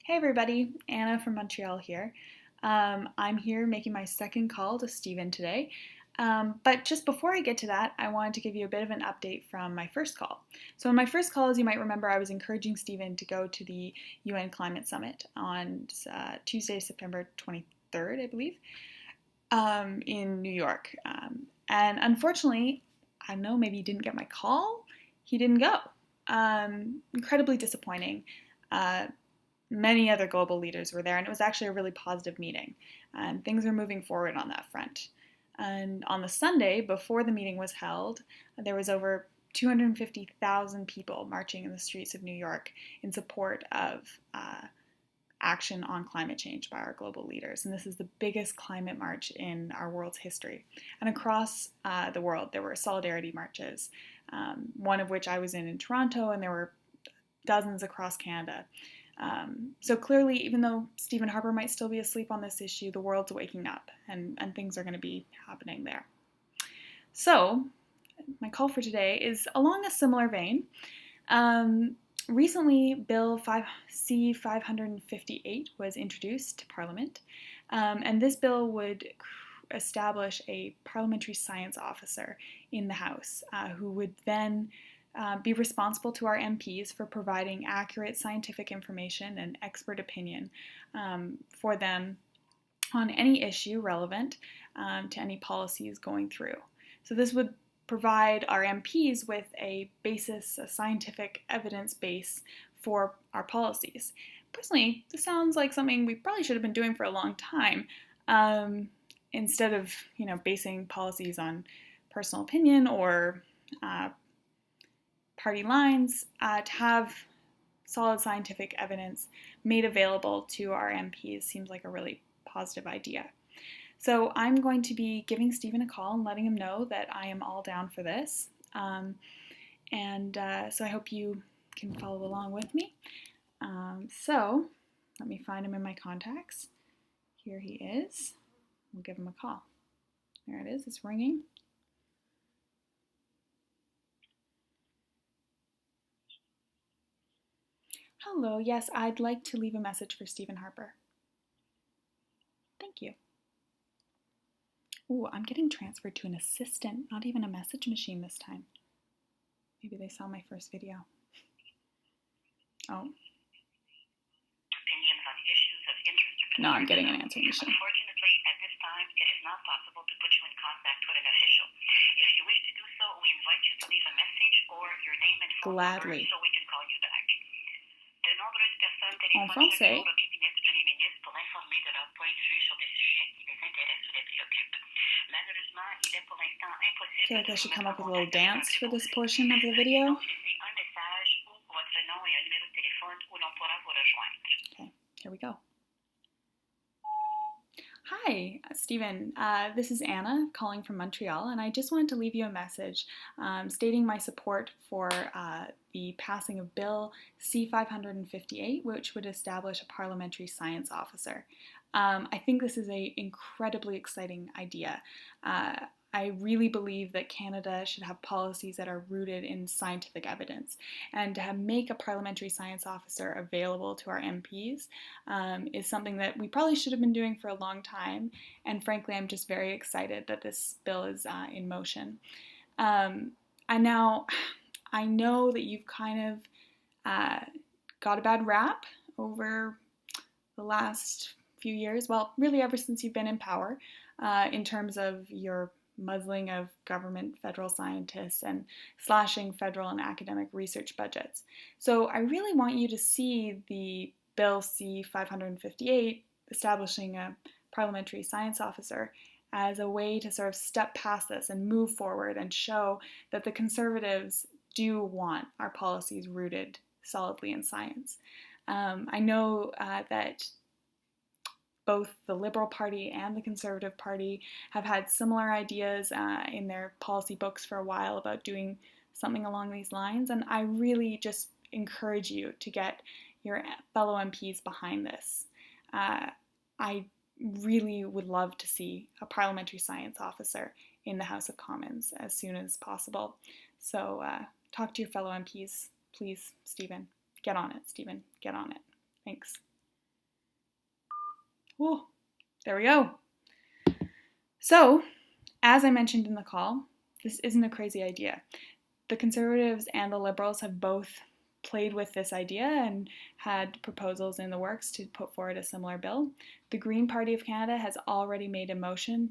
Hey everybody, Anna from Montreal here. I'm here making my second call to Stephen today. But just before I get to that, I wanted to give you a bit of an update from my first call. So in my first call, as you might remember, I was encouraging Stephen to go to the UN Climate Summit on Tuesday, September 23rd, I believe, in New York. And unfortunately, I don't know, maybe he didn't get my call. He didn't go. Incredibly disappointing. Many other global leaders were there, and it was actually a really positive meeting. And things are moving forward on that front. And on the Sunday, before the meeting was held, there was over 250,000 people marching in the streets of New York in support of action on climate change by our global leaders. And this is the biggest climate march in our world's history. And across the world, there were solidarity marches, one of which I was in Toronto, and there were dozens across Canada. So clearly, even though Stephen Harper might still be asleep on this issue, the world's waking up and things are going to be happening there. So my call for today is along a similar vein. Recently, Bill C-558 was introduced to Parliament, and this bill would establish a Parliamentary Science Officer in the House who would then be responsible to our MPs for providing accurate scientific information and expert opinion for them on any issue relevant to any policies going through. So this would provide our MPs with a basis, a scientific evidence base for our policies. Personally, this sounds like something we probably should have been doing for a long time, instead of basing policies on personal opinion or party lines. To have solid scientific evidence made available to our MPs seems like a really positive idea. So I'm going to be giving Stephen a call and letting him know that I am all down for this. So I hope you can follow along with me. So let me find him in my contacts. Here he is. We'll give him a call. There it is. It's ringing. Hello, yes, I'd like to leave a message for Stephen Harper. Thank you. Ooh, I'm getting transferred to an assistant, not even a message machine this time. Maybe they saw my first video. Oh. Opinions on issues of interest or No, I'm getting an answering machine. Unfortunately, at this time, it is not possible to put you in contact with an official. If you wish to do so, we invite you to leave a message or your name and phone number so we can call you back. De nombreuses personnes téléphonent chaque jour au cabinet du Premier ministre pour informer de leur point de vue sur des sujets qui les intéressent ou les préoccupent. Malheureusement, il est pour l'instant impossible. I feel like I should come up with a little dance for this portion of the video. Laissez un message ou votre nom et un numéro de téléphone où l'on pourra vous rejoindre. Okay, here we go. Hi, Stephen. This is Anna calling from Montreal, and I just wanted to leave you a message stating my support for the passing of Bill C-558, which would establish a Parliamentary Science Officer. I think this is an incredibly exciting idea. I really believe that Canada should have policies that are rooted in scientific evidence, and to make a Parliamentary Science Officer available to our MPs is something that we probably should have been doing for a long time, and frankly I'm just very excited that this bill is in motion. I know that you've kind of got a bad rap over the last few years, well, really ever since you've been in power, in terms of your muzzling of government federal scientists and slashing federal and academic research budgets. So I really want you to see the Bill C-558 establishing a Parliamentary Science Officer as a way to sort of step past this and move forward and show that the Conservatives do want our policies rooted solidly in science. I know that both the Liberal Party and the Conservative Party have had similar ideas in their policy books for a while about doing something along these lines, and I really just encourage you to get your fellow MPs behind this. I really would love to see a Parliamentary Science Officer in the House of Commons as soon as possible. So talk to your fellow MPs, please, Stephen. Get on it, Stephen. Get on it. Thanks. Oh, there we go. So, as I mentioned in the call, this isn't a crazy idea. The Conservatives and the Liberals have both played with this idea and had proposals in the works to put forward a similar bill. The Green Party of Canada has already made a motion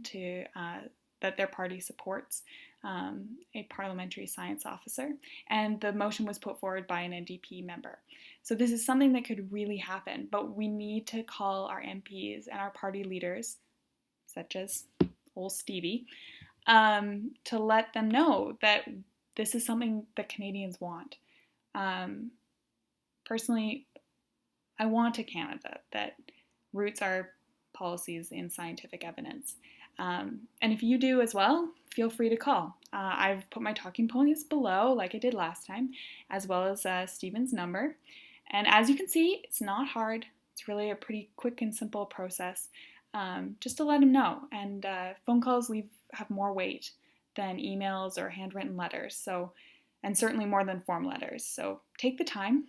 that their party supports a Parliamentary Science Officer, and the motion was put forward by an NDP member. So this is something that could really happen, but we need to call our MPs and our party leaders, such as old Stevie, to let them know that this is something that Canadians want. Personally, I want a Canada that roots our policies in scientific evidence. And if you do as well, feel free to call. I've put my talking points below, like I did last time, as well as Stephen's number. And as you can see, it's not hard. It's really a pretty quick and simple process, just to let him know. And phone calls have more weight than emails or handwritten letters, and certainly more than form letters. So take the time.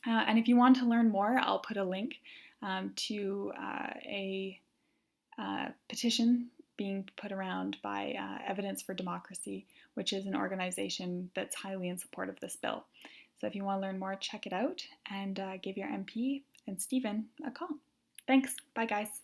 And if you want to learn more, I'll put a link to a petition being put around by Evidence for Democracy, which is an organization that's highly in support of this bill. So if you want to learn more, check it out and give your MP and Stephen a call. Thanks. Bye, guys.